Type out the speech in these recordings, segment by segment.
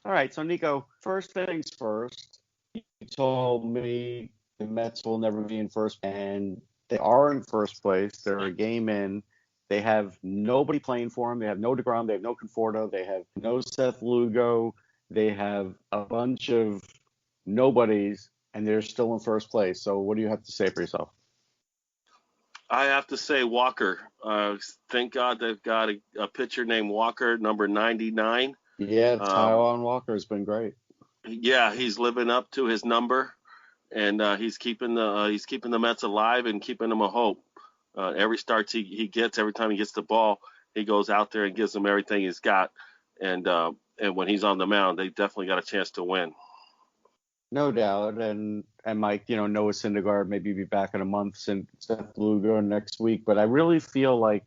All right, so Nico, first things first. You told me the Mets will never be in first, and they are in first place. They're a game in. They have nobody playing for them. They have no DeGrom. They have no Conforto. They have no Seth Lugo. They have a bunch of nobodies, and they're still in first place. So what do you have to say for yourself? I have to say Walker. Thank God they've got a pitcher named Walker, number 99. Yeah, Taijuan Walker has been great. Yeah, he's living up to his number, and he's keeping the Mets alive and keeping them a hope. Every start he gets, every time he gets the ball, he goes out there and gives them everything he's got. And when he's on the mound, they definitely got a chance to win. No doubt. And Mike, Noah Syndergaard maybe be back in a month, since Seth Lugo next week. But I really feel like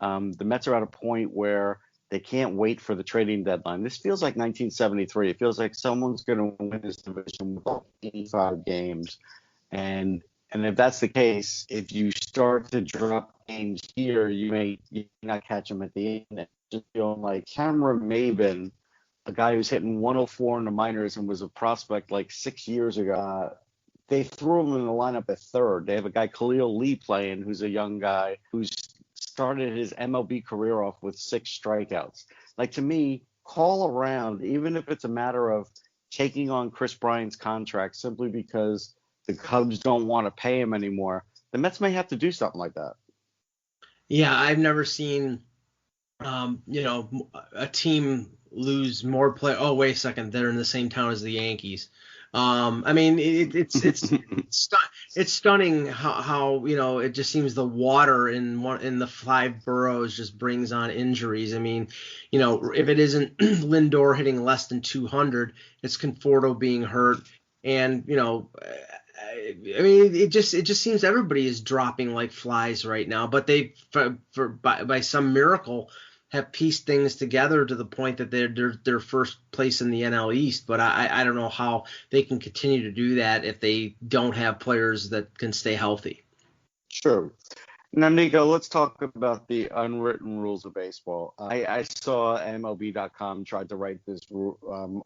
the Mets are at a point where they can't wait for the trading deadline. This feels like 1973. It feels like someone's going to win this division with 85 games. And if that's the case, if you start to drop games here, you may not catch them at the end. Just feeling like Cameron Maybin, a guy who's hitting 104 in the minors and was a prospect like 6 years ago, they threw him in the lineup at third. They have a guy, Khalil Lee, playing, who's a young guy who's started his MLB career off with 6 strikeouts. Like, to me, call around, even if it's a matter of taking on Chris Bryant's contract simply because the Cubs don't want to pay him anymore. The Mets may have to do something like that. Yeah, I've never seen, a team lose more play. Oh, wait a second, they're in the same town as the Yankees. I mean, it's stunning how it just seems the water in the 5 boroughs just brings on injuries. I mean, if it isn't Lindor hitting less than 200, it's Conforto being hurt, and I mean, it just seems everybody is dropping like flies right now. But they, by some miracle, have pieced things together to the point that they're first place in the NL East. But I don't know how they can continue to do that if they don't have players that can stay healthy. Sure. Now, Nico, let's talk about the unwritten rules of baseball. I saw MLB.com tried to write this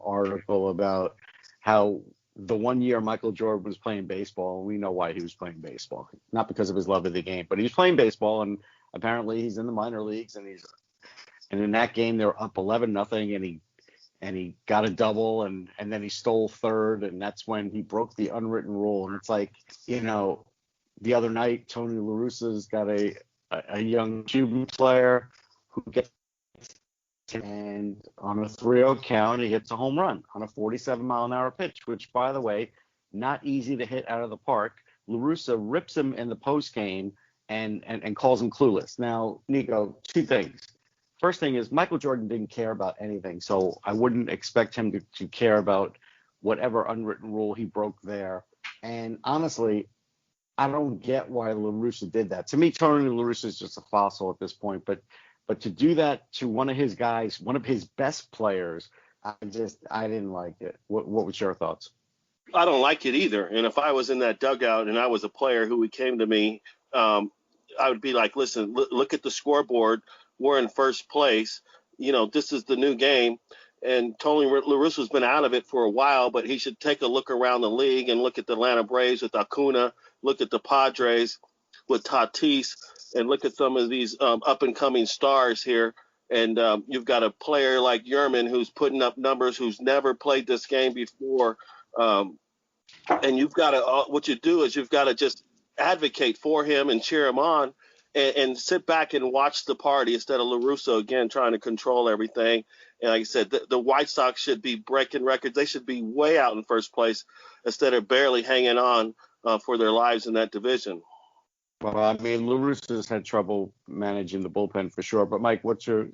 article about how the one year Michael Jordan was playing baseball, and we know why he was playing baseball. Not because of his love of the game, but he was playing baseball, and apparently he's in the minor leagues, and in that game they were up 11-0, and he got a double, and then he stole third, and that's when he broke the unwritten rule. And it's like, the other night Tony La Russa's got a young Cuban player who gets, and on a 3-0 count, he hits a home run on a 47-mile-an-hour pitch, which, by the way, not easy to hit out of the park. La Russa rips him in the post game and calls him clueless. Now, Nico, 2 things. First thing is, Michael Jordan didn't care about anything, so I wouldn't expect him to care about whatever unwritten rule he broke there. And honestly, I don't get why La Russa did that. To me, Tony La Russa is just a fossil at this point, but to do that to one of his guys, one of his best players, I didn't like it. What was your thoughts? I don't like it either. And if I was in that dugout and I was a player who came to me, I would be like, listen, look at the scoreboard. We're in first place. This is the new game. And Tony La Russa's been out of it for a while, but he should take a look around the league and look at the Atlanta Braves with Acuna, look at the Padres with Tatis, and look at some of these up-and-coming stars here. And you've got a player like Yerman who's putting up numbers, who's never played this game before. And you've got to what you do is you've got to just advocate for him and cheer him on and sit back and watch the party instead of La Russa, again, trying to control everything. And like I said, the White Sox should be breaking records. They should be way out in first place instead of barely hanging on for their lives in that division. Well, I mean, La Russa's had trouble managing the bullpen for sure. But Mike, what's your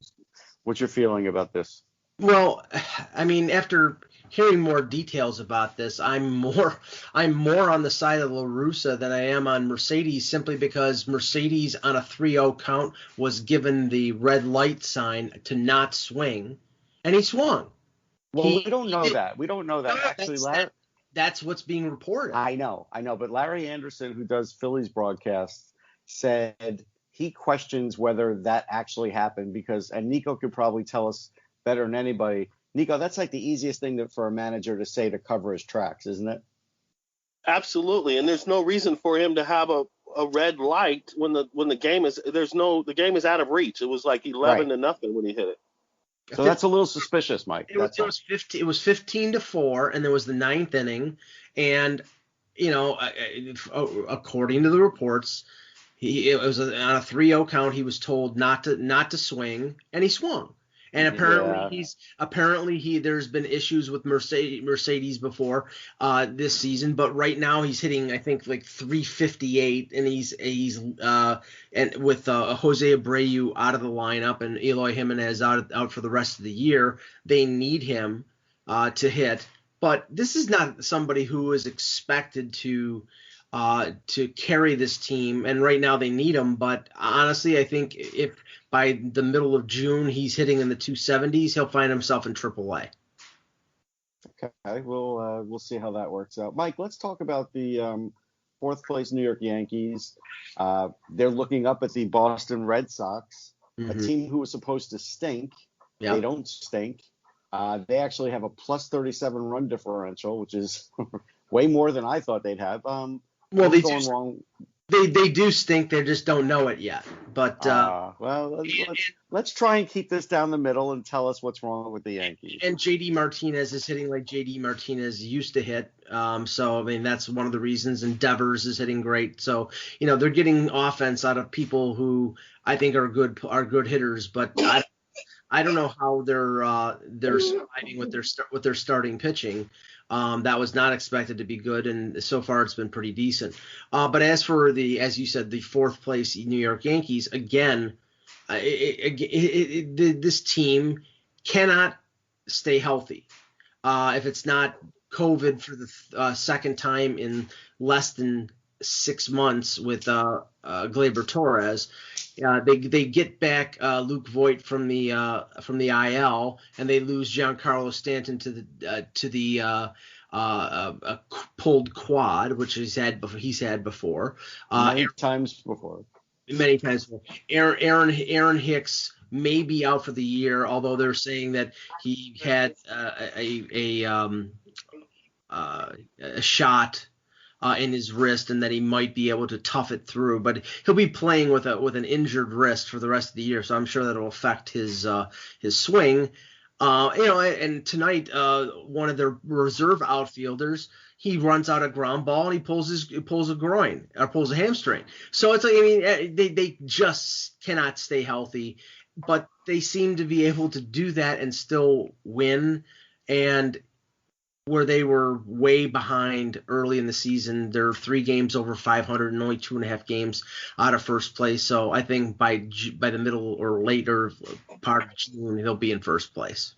feeling about this? Well, I mean, after hearing more details about this, I'm more on the side of La Russa than I am on Mercedes, simply because Mercedes on a 3-0 count was given the red light sign to not swing, and he swung. Well, we don't know that. We don't know that. Actually, Larry. That's what's being reported. I know. But Larry Anderson, who does Phillies broadcasts, said he questions whether that actually happened because, and Nico could probably tell us better than anybody, Nikco, that's like the easiest thing for a manager to say to cover his tracks, isn't it? Absolutely, and there's no reason for him to have a red light when the game is the game is out of reach. It was like 11-0 when he hit it. So that's a little suspicious, Mike. It was 15-4, and there was the ninth inning, and according to the reports, it was on a 3-0 count. He was told not to swing, and he swung. And apparently there's been issues with Mercedes before this season, but right now he's hitting, I think, like 358, and he's and with Jose Abreu out of the lineup and Eloy Jimenez out for the rest of the year, they need him to hit. But this is not somebody who is expected to carry this team, and right now they need him. But honestly, I think if by the middle of June he's hitting in the 270s, he'll find himself in AAA. Okay, we'll see how that works out. Mike, let's talk about the fourth place New York Yankees. They're looking up at the Boston Red Sox, a team who was supposed to stink. Yep. They don't stink. They actually have a plus 37 run differential, which is way more than I thought they'd have. What's going wrong? They do stink. They just don't know it yet. But let's try and keep this down the middle and tell us what's wrong with the Yankees. And JD Martinez is hitting like JD Martinez used to hit. So I mean that's one of the reasons. And Devers is hitting great. So they're getting offense out of people who I think are good hitters. But I don't know how they're surviving with their starting pitching. That was not expected to be good, and so far it's been pretty decent. But as for as you said, the fourth place New York Yankees, again, this team cannot stay healthy. If it's not COVID for the second time in less than 6 months with Gleyber Torres, they get back Luke Voit from the IL, and they lose Giancarlo Stanton to the pulled quad, which he's had before. Many times before. Aaron Hicks may be out for the year, although they're saying that he had a shot in his wrist, and that he might be able to tough it through, but he'll be playing with an injured wrist for the rest of the year, so I'm sure that'll affect his swing. And tonight, one of their reserve outfielders, he runs out a ground ball and he pulls a groin or pulls a hamstring. So it's like, they just cannot stay healthy, but they seem to be able to do that and still win. And where they were way behind early in the season, they're 3 games over 500 and only 2.5 games out of first place. So I think by the middle or later part of June, they'll be in first place.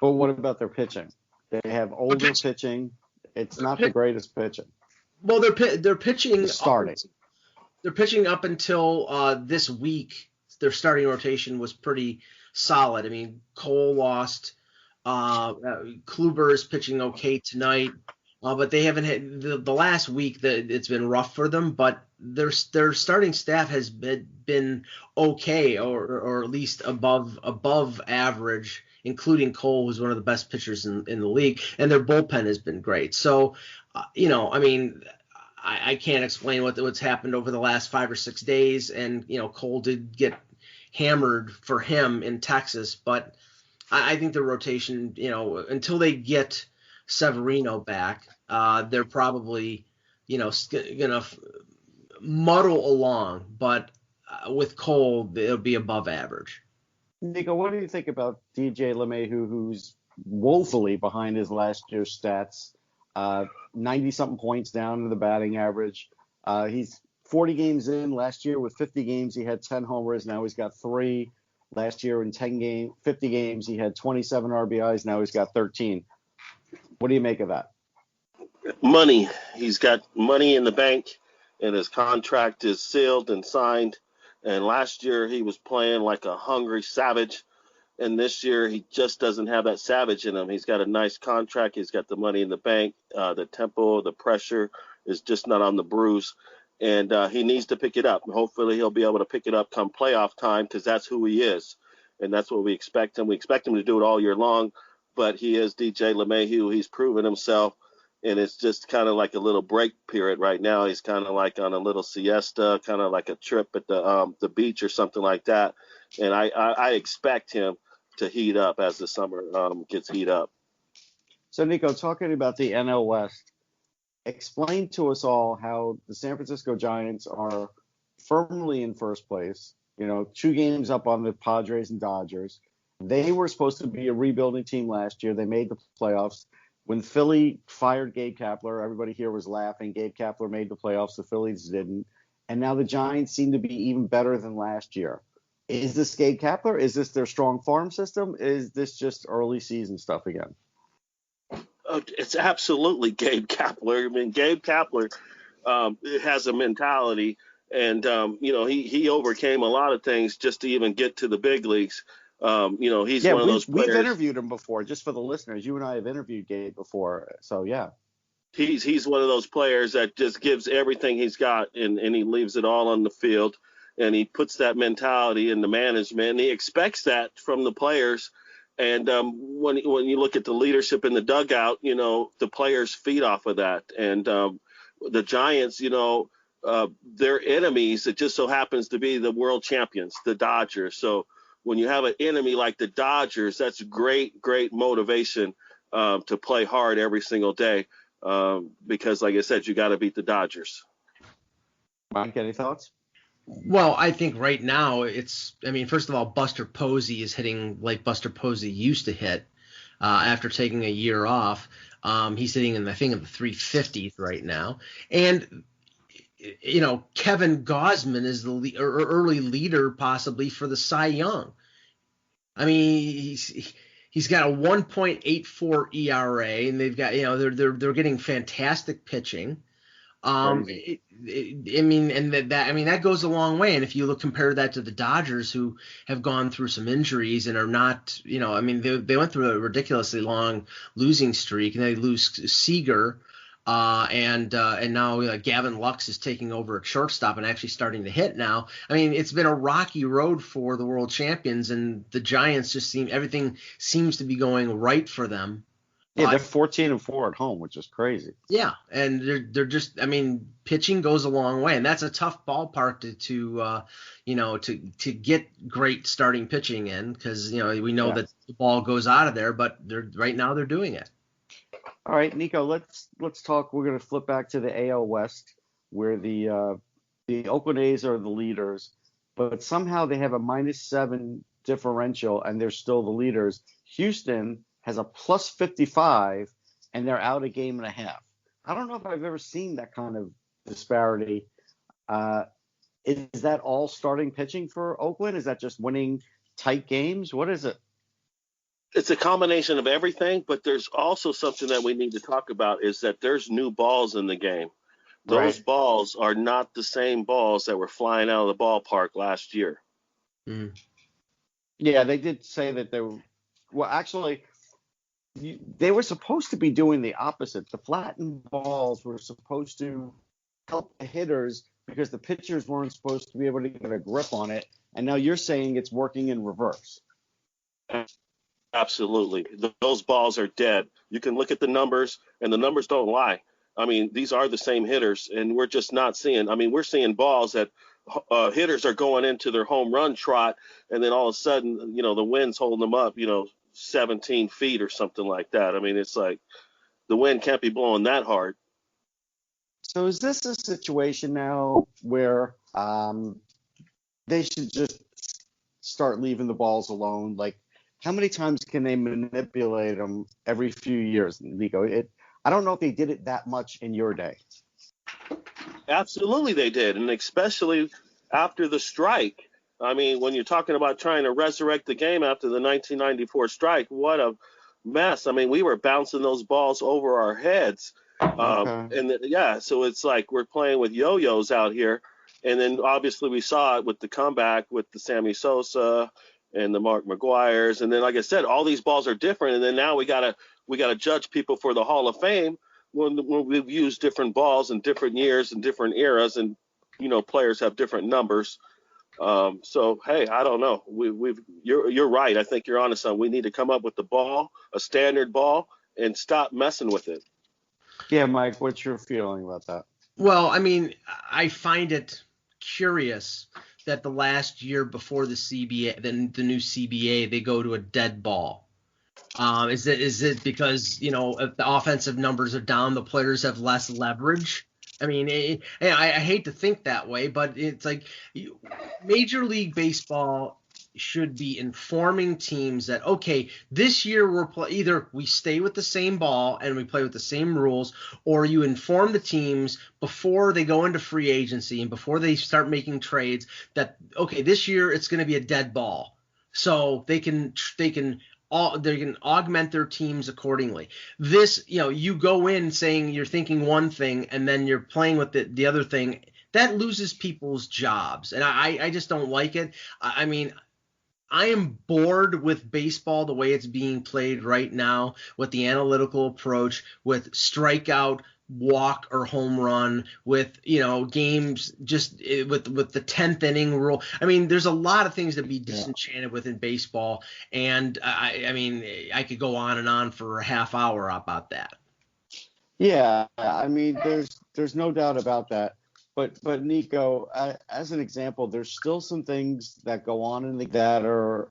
But what about their pitching? They have older pitching. It's not the greatest pitching. Well, they're pitching starting. They're pitching up until this week. Their starting rotation was pretty solid. I mean, Cole lost. Kluber is pitching okay tonight, but they haven't had the last week. It's been rough for them, but their starting staff has been okay, or at least above average, including Cole, who's one of the best pitchers in the league, and their bullpen has been great. So, I mean, I can't explain what's happened over the last 5 or 6 days, and Cole did get hammered for him in Texas, but I think the rotation, until they get Severino back, they're probably, going to muddle along. But with Cole, it'll be above average. Nikco, what do you think about DJ LeMahieu, who's woefully behind his last year's stats? 90-something points down in the batting average. He's 40 games in. Last year with 50 games, he had 10 homers. Now he's got 3. Last year in 50 games, he had 27 RBIs. Now he's got 13. What do you make of that? Money. He's got money in the bank, and his contract is sealed and signed. And last year he was playing like a hungry savage, and this year he just doesn't have that savage in him. He's got a nice contract. He's got the money in the bank. The tempo, the pressure is just not on the bruise. And he needs to pick it up. Hopefully he'll be able to pick it up come playoff time, because that's who he is, and that's what we expect him. We expect him to do it all year long. but he is DJ LeMahieu. He's proven himself, and it's just kind of like a little break period right now. He's kind of like on a little siesta, kind of like a trip at the beach or something like that. And I expect him to heat up as the summer gets heat up. So, Nico, talking about the NL West, explain to us all how the San Francisco Giants are firmly in first place, 2 games up on the Padres and Dodgers. They were supposed to be a rebuilding team last year. They made the playoffs. When Philly fired Gabe Kapler, everybody here was laughing. Gabe Kapler made the playoffs. The Phillies didn't. And now the Giants seem to be even better than last year. Is this Gabe Kapler? Is this their strong farm system? Is this just early season stuff again? It's absolutely Gabe Kapler. I mean, Gabe Kapler has a mentality, and he overcame a lot of things just to even get to the big leagues. He's one of those players. We've interviewed him before, just for the listeners. You and I have interviewed Gabe before, so yeah. He's one of those players that just gives everything he's got, and he leaves it all on the field, and he puts that mentality in the management, and he expects that from the players. And when you look at the leadership in the dugout, the players feed off of that. And the Giants, their enemies, it just so happens to be the world champions, the Dodgers. So when you have an enemy like the Dodgers, that's great motivation to play hard every single day because, like I said, you got to beat the Dodgers. Mike, any thoughts? Well, I think right now first of all, Buster Posey is hitting like Buster Posey used to hit after taking a year off. He's hitting in the 350s right now. And, Kevin Gausman is the early leader possibly for the Cy Young. I mean, he's got a 1.84 ERA, and they've got, they're getting fantastic pitching. That goes a long way. And if you compare that to the Dodgers, who have gone through some injuries and are not, they went through a ridiculously long losing streak, and they lose Seager, and now Gavin Lux is taking over at shortstop and actually starting to hit now. I mean, it's been a rocky road for the world champions, and the Giants everything seems to be going right for them. Yeah, they're 14-4 at home, which is crazy. Yeah, and they're just, pitching goes a long way, and that's a tough ballpark to get great starting pitching in, because we know that the ball goes out of there, but right now they're doing it. All right, Nico, let's talk. We're going to flip back to the AL West, where the Oakland A's are the leaders, but somehow they have a -7 differential, and they're still the leaders. Houston has a +55, and they're out a game and a half. I don't know if I've ever seen that kind of disparity. Is that all starting pitching for Oakland? Is that just winning tight games? What is it? It's a combination of everything, but there's also something that we need to talk about is that there's new balls in the game. Those balls are not the same balls that were flying out of the ballpark last year. Mm. Yeah, they did say that they were – well, actually – they were supposed to be doing the opposite. The flattened balls were supposed to help the hitters because the pitchers weren't supposed to be able to get a grip on it. And now you're saying it's working in reverse. Absolutely. Those balls are dead. You can look at the numbers, and the numbers don't lie. I mean, these are the same hitters, and we're just not seeing – we're seeing balls that hitters are going into their home run trot, and then all of a sudden, the wind's holding them up, 17 feet or something like that. It's like the wind can't be blowing that hard. So is this a situation now where they should just start leaving the balls alone? Like, how many times can they manipulate them every few years, Nico? I don't know if they did it that much in your day. Absolutely they did, and especially after the strike. When you're talking about trying to resurrect the game after the 1994 strike, what a mess. We were bouncing those balls over our heads. So it's like we're playing with yo-yos out here. And then obviously we saw it with the comeback with the Sammy Sosa and the Mark McGuires. And then, like I said, all these balls are different. And then now we gotta judge people for the Hall of Fame when we've used different balls in different years and different eras, and players have different numbers. So hey, I don't know. You're right. I think you're onto something. We need to come up with the ball, a standard ball, and stop messing with it. Yeah, Mike, what's your feeling about that? Well, I mean, I find it curious that the last year before the CBA, the new CBA, they go to a dead ball. Is it because if the offensive numbers are down, the players have less leverage? I mean, I hate to think that way, but it's like Major League Baseball should be informing teams that okay, this year either we stay with the same ball and we play with the same rules, or you inform the teams before they go into free agency and before they start making trades that okay, this year it's going to be a dead ball, so they can augment their teams accordingly. This, you go in saying you're thinking one thing and then you're playing with the other thing. That loses people's jobs, and I just don't like it. I mean, I am bored with baseball the way it's being played right now, with the analytical approach, with strikeout, walk, or home run, with games just with the 10th inning rule. I mean, there's a lot of things to be disenchanted with in baseball, and I mean, I could go on and on for a half hour about that. Yeah, I mean, there's no doubt about that. But Nico, as an example, there's still some things that go on in the that are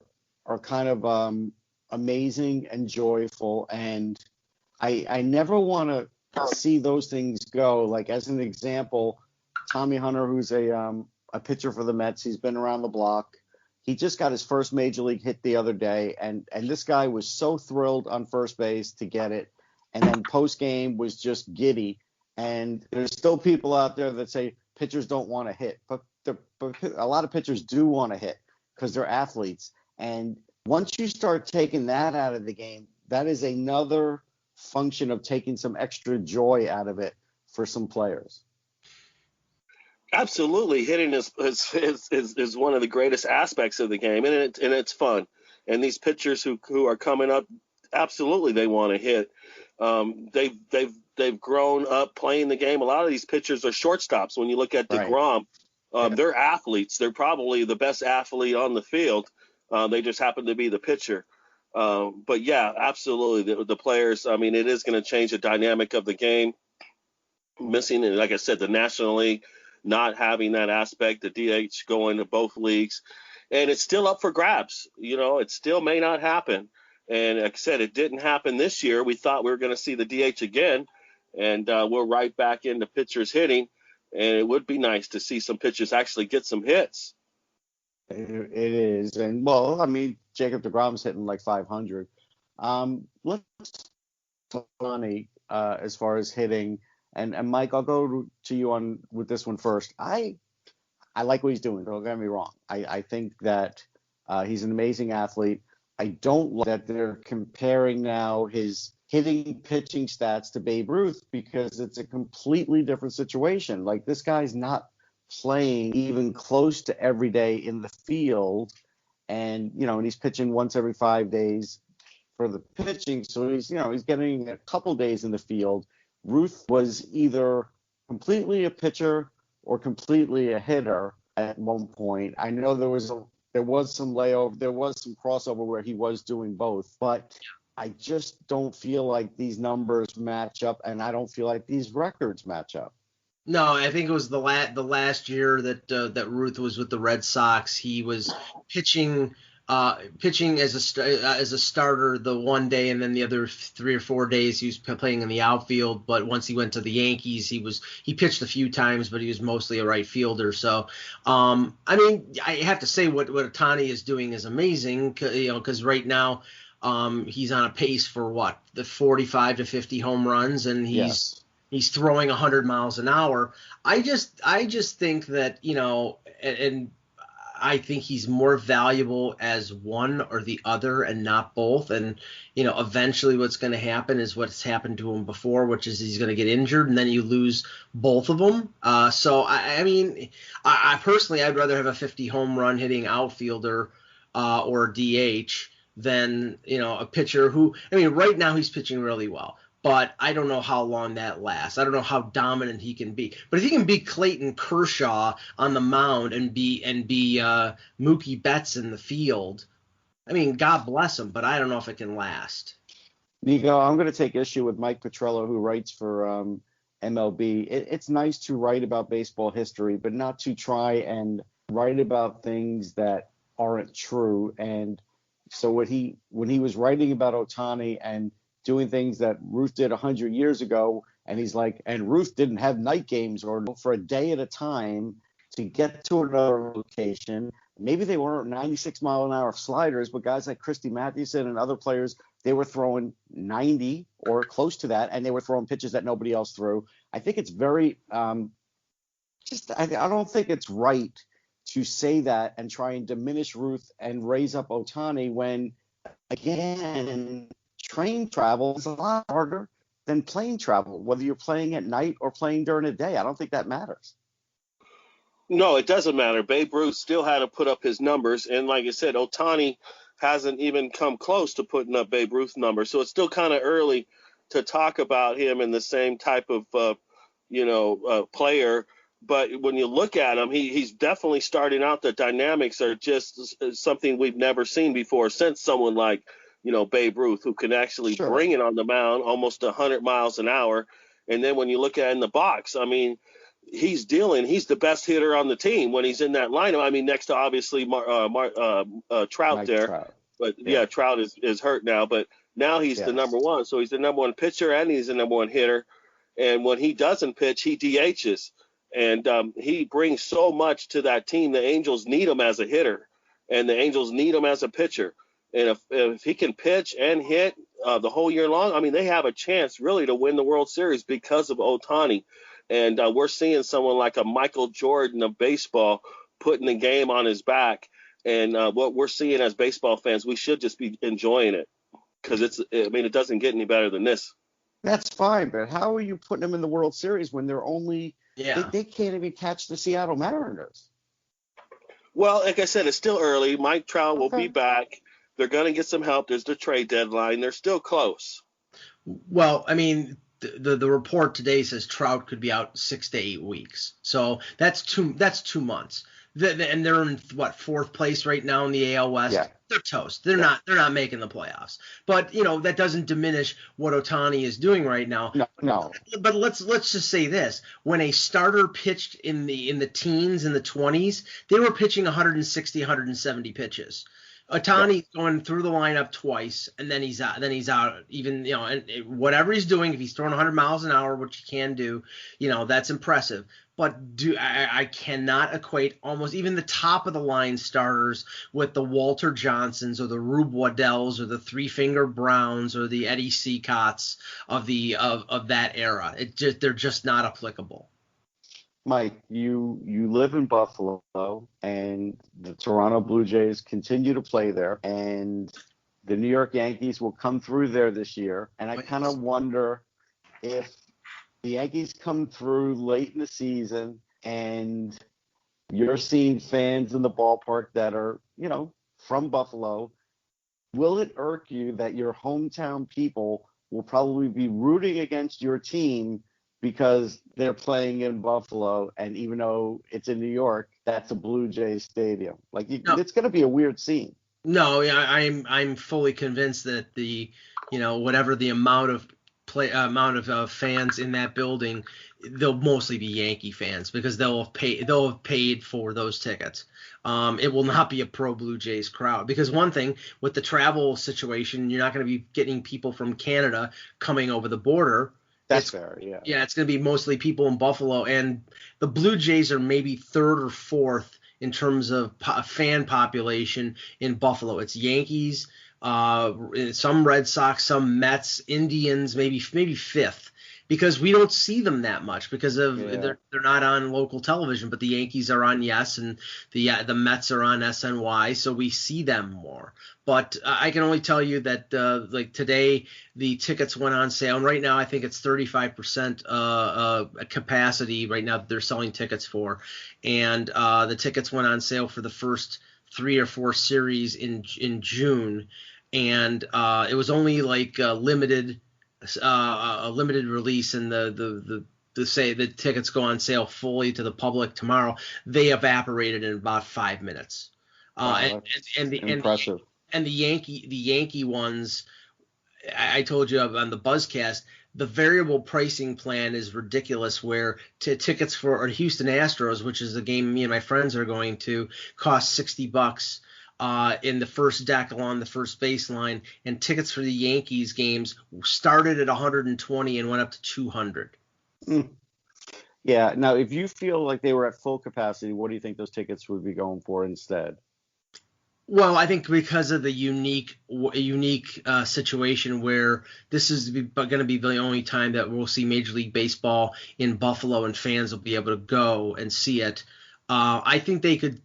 kind of amazing and joyful, and I never want to see those things go. Like as an example, Tommy Hunter, who's a pitcher for the Mets, he's been around the block. He just got his first major league hit the other day, and this guy was so thrilled on first base to get it, and then post game was just giddy. And there's still people out there that say pitchers don't want to hit, but a lot of pitchers do want to hit because they're athletes. And once you start taking that out of the game, that is another function of taking some extra joy out of it for some players. Absolutely, hitting is one of the greatest aspects of the game, and it's fun. And these pitchers who are coming up, absolutely, they want to hit. They've grown up playing the game. A lot of these pitchers are shortstops. When you look at DeGrom, they're athletes. They're probably the best athlete on the field. They just happen to be the pitcher. But yeah, absolutely, the players. I mean, it is going to change the dynamic of the game. Missing, and like I said, the National League not having that aspect, the DH going to both leagues, and it's still up for grabs. It still may not happen. And like I said, it didn't happen this year. We thought we were going to see the DH again, and we're right back into pitchers hitting. And it would be nice to see some pitchers actually get some hits. It is. And, well, I mean, Jacob deGrom's hitting like 500. Let's talk money as far as hitting. And Mike, I'll go to you with this one first. I like what he's doing. Don't get me wrong. I think that he's an amazing athlete. I don't like that they're comparing now his hitting pitching stats to Babe Ruth because it's a completely different situation. Like this guy's not playing even close to every day in the field, and he's pitching once every 5 days for the pitching. So he's getting a couple days in the field. Ruth was either completely a pitcher or completely a hitter at one point. I know there was some layover, there was some crossover where he was doing both, but I just don't feel like these numbers match up, and I don't feel like these records match up. No, I think it was the last year that Ruth was with the Red Sox. He was pitching as a starter the one day, and then the other 3 or 4 days he was playing in the outfield. But once he went to the Yankees, he pitched a few times, but he was mostly a right fielder. So, I mean, I have to say what Ohtani is doing is amazing, because right now he's on a pace for the 45 to 50 home runs, and he's throwing 100 miles an hour. I just think that, and I think he's more valuable as one or the other and not both. And, eventually what's going to happen is what's happened to him before, which is he's going to get injured and then you lose both of them. So, I mean, I personally, I'd rather have a 50 home run hitting outfielder or DH than, a pitcher who, I mean, right now he's pitching really well. but I don't know how long that lasts. I don't know how dominant he can be. But if he can beat Clayton Kershaw on the mound and be Mookie Betts in the field, I mean, God bless him, but I don't know if it can last. Nico, I'm going to take issue with Mike Petrello, who writes for MLB. It's nice to write about baseball history, but not to try and write about things that aren't true. And so when he was writing about Ohtani and doing things that Ruth did 100 years ago, and he's like, and Ruth didn't have night games or for a day at a time to get to another location. Maybe they weren't 96-mile-an-hour sliders, but guys like Christy Mathewson and other players, they were throwing 90 or close to that, and they were throwing pitches that nobody else threw. I think it's very I don't think it's right to say that and try and diminish Ruth and raise up Ohtani when, again, train travel is a lot harder than plane travel, whether you're playing at night or playing during the day. I don't think that matters. No, it doesn't matter. Babe Ruth still had to put up his numbers. And like I said, Ohtani hasn't even come close to putting up Babe Ruth numbers. So it's still kind of early to talk about him in the same type of, player. But when you look at him, he's definitely starting out. The dynamics are just something we've never seen before since someone like, Babe Ruth, who can actually bring it on the mound almost 100 miles an hour. And then when you look at it in the box, I mean, he's the best hitter on the team when he's in that lineup. I mean, next to obviously Trout Mike there. Trout. But yeah, Trout is hurt now, but now he's the number one. So he's the number one pitcher and he's the number one hitter. And when he doesn't pitch, he DHs. And he brings so much to that team. The Angels need him as a hitter, and the Angels need him as a pitcher. And if he can pitch and hit the whole year long, I mean, they have a chance really to win the World Series because of Ohtani. And we're seeing someone like a Michael Jordan of baseball putting the game on his back. And what we're seeing as baseball fans, we should just be enjoying it because it doesn't get any better than this. That's fine, but how are you putting them in the World Series when they're only they can't even catch the Seattle Mariners? Well, like I said, it's still early. Mike Trout will be back. They're going to get some help. There's the trade deadline. They're still close. Well, I mean, the report today says Trout could be out 6 to 8 weeks. So that's 2 months. And they're in fourth place right now in the AL West. Yeah. They're toast. They're not making the playoffs. But that doesn't diminish what Ohtani is doing right now. No. But let's just say this: when a starter pitched in the teens, in the 20s, they were pitching 160, 170 pitches. Ohtani's going through the lineup twice, and then he's out. Even and whatever he's doing, if he's throwing 100 miles an hour, which he can do, that's impressive. But I cannot equate almost even the top of the line starters with the Walter Johnsons or the Rube Waddells or the Three Finger Browns or the Eddie Seacotts of that era. They're just not applicable. Mike, you live in Buffalo, and the Toronto Blue Jays continue to play there, and the New York Yankees will come through there this year. And I kind of wonder if the Yankees come through late in the season and you're seeing fans in the ballpark that are, from Buffalo, will it irk you that your hometown people will probably be rooting against your team because they're playing in Buffalo, and even though it's in New York, that's a Blue Jays stadium? It's going to be a weird scene. No, I'm fully convinced that whatever the amount of fans in that building, they'll mostly be Yankee fans because they'll have paid for those tickets. It will not be a pro Blue Jays crowd because one thing with the travel situation, you're not going to be getting people from Canada coming over the border. That's fair, yeah. Yeah, it's going to be mostly people in Buffalo, and the Blue Jays are maybe third or fourth in terms of fan population in Buffalo. It's Yankees, some Red Sox, some Mets, Indians, maybe fifth, because we don't see them that much because they're not on local television. But the Yankees are on Yes, and the Mets are on SNY, so we see them more. But I can only tell you that today the tickets went on sale, and right now I think it's 35% capacity right now that they're selling tickets for, and the tickets went on sale for the first 3 or 4 series in June, and it was only limited a limited release, and the say the tickets go on sale fully to the public tomorrow, they evaporated in about 5 minutes. Wow, And impressive. And the Yankee ones, I told you on the Buzzcast, the variable pricing plan is ridiculous, where tickets for Houston Astros, which is the game me and my friends are going to, cost $60 in the first deck along the first baseline, and tickets for the Yankees games started at 120 and went up to 200. Yeah. Now, if you feel like they were at full capacity, what do you think those tickets would be going for instead? Well, I think because of the unique situation where this is going to be the only time that we'll see Major League Baseball in Buffalo, and fans will be able to go and see it. I think they could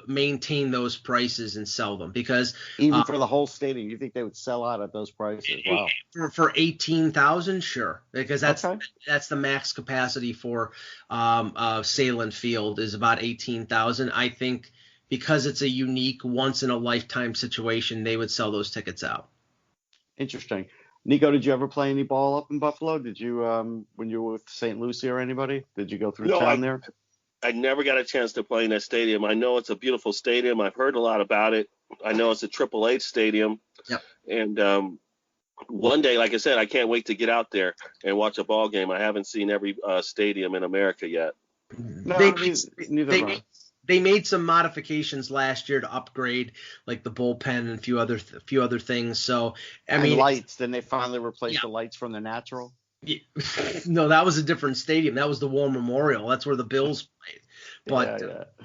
maintain those prices and sell them, because Even for the whole stadium, you think they would sell out at those prices? Wow. For 18,000, sure, because that's Okay. the max capacity for Salem Field is about 18,000. I think because it's a unique, once in a lifetime situation, they would sell those tickets out. Interesting. Nikco, did you ever play any ball up in Buffalo? Did you, when you were with St. Lucie or anybody? Did you go through town there? I never got a chance to play in that stadium. I know it's a beautiful stadium. I've heard a lot about it. I know it's a Triple H stadium. Yep. And one day, like I said, I can't wait to get out there and watch a ball game. I haven't seen every stadium in America yet. No, neither am I. They made some modifications last year to upgrade, like the bullpen and a few other things. So I mean, lights. Then they finally replaced the lights from the natural. No, that was a different stadium. That was the War Memorial. That's where the Bills played. But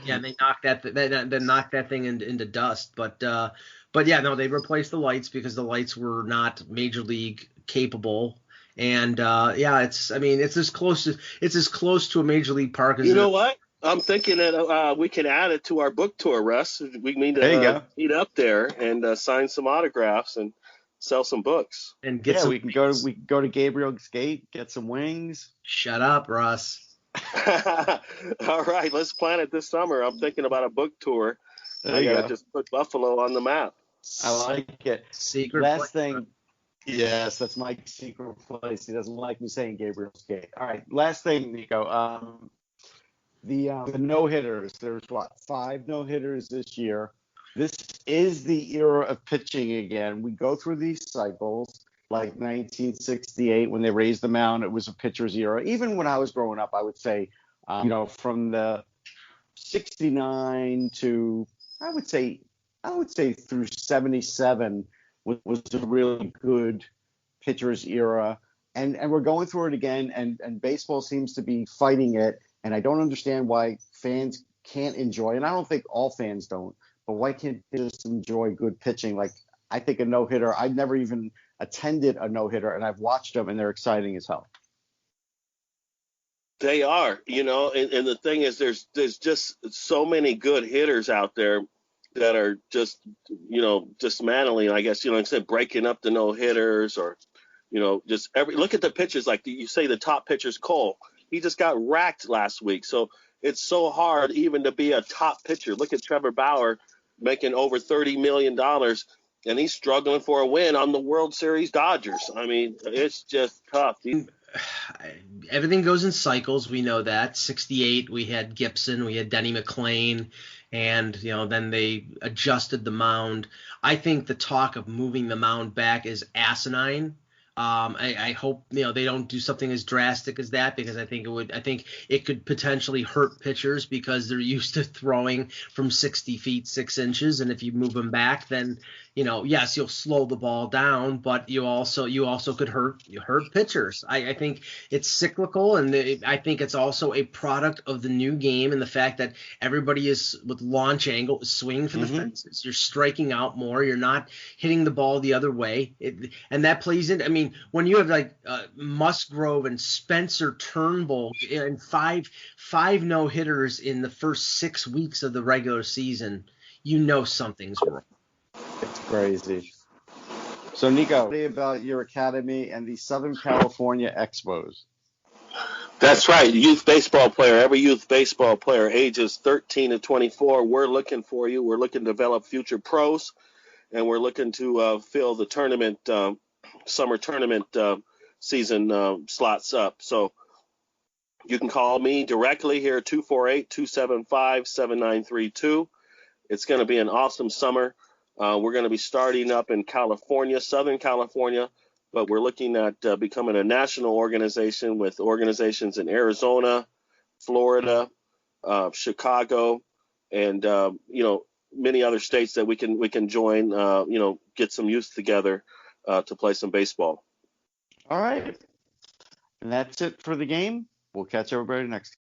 they knocked that thing into dust. But yeah, no, they replaced the lights because the lights were not Major League capable. And it's as close to a Major League park as. You know what? I'm thinking that we can add it to our book tour, Russ. We need to meet up there and sign some autographs and sell some books. And we can go to Gabriel's Gate, get some wings. Shut up, Russ. All right, let's plan it this summer. I'm thinking about a book tour. I gotta just put Buffalo on the map. I like it. Secret last place, thing. Yes, that's Mike's secret place. He doesn't like me saying Gabriel's Gate. All right, last thing, Nikco. The no-hitters. There's 5 no-hitters this year. This is the era of pitching again. We go through these cycles, like 1968 when they raised the mound. It was a pitcher's era. Even when I was growing up, I would say, from the 69 to I would say through 77 was a really good pitcher's era. And we're going through it again, and baseball seems to be fighting it. And I don't understand why fans can't enjoy, and I don't think all fans don't, but why can't they just enjoy good pitching? Like, I think a no-hitter, I've never even attended a no-hitter, and I've watched them, and they're exciting as hell. They are, and the thing is there's just so many good hitters out there that are just, dismantling, I guess, instead of breaking up the no-hitters or, just look at the pitchers, like you say the top pitcher's Cole. He just got racked last week. So it's so hard even to be a top pitcher. Look at Trevor Bauer making over $30 million, and he's struggling for a win on the World Series Dodgers. I mean, it's just tough. Everything goes in cycles. We know that. 68, we had Gibson, we had Denny McLain, and, then they adjusted the mound. I think the talk of moving the mound back is asinine. I hope they don't do something as drastic as that, because I think it could potentially hurt pitchers because they're used to throwing from 60 feet 6 inches, and if you move them back, then yes, you'll slow the ball down, but you also could hurt pitchers. I think it's cyclical, and I think it's also a product of the new game and the fact that everybody is with launch angle, swinging for the fences. You're striking out more. You're not hitting the ball the other way, and that plays in. I mean, when you have like Musgrove and Spencer Turnbull and five no hitters in the first 6 weeks of the regular season, something's wrong. It's crazy. So, Nikco, tell me about your academy and the Southern California Expos. That's right. Youth baseball player, every youth baseball player, ages 13 to 24, we're looking for you. We're looking to develop future pros, and we're looking to fill the tournament summer tournament season slots up. So you can call me directly here, 248-275-7932. It's going to be an awesome summer. We're going to be starting up in California, Southern California, but we're looking at becoming a national organization with organizations in Arizona, Florida, Chicago, and many other states that we can join. Get some youth together to play some baseball. All right. And that's it for the game. We'll catch everybody next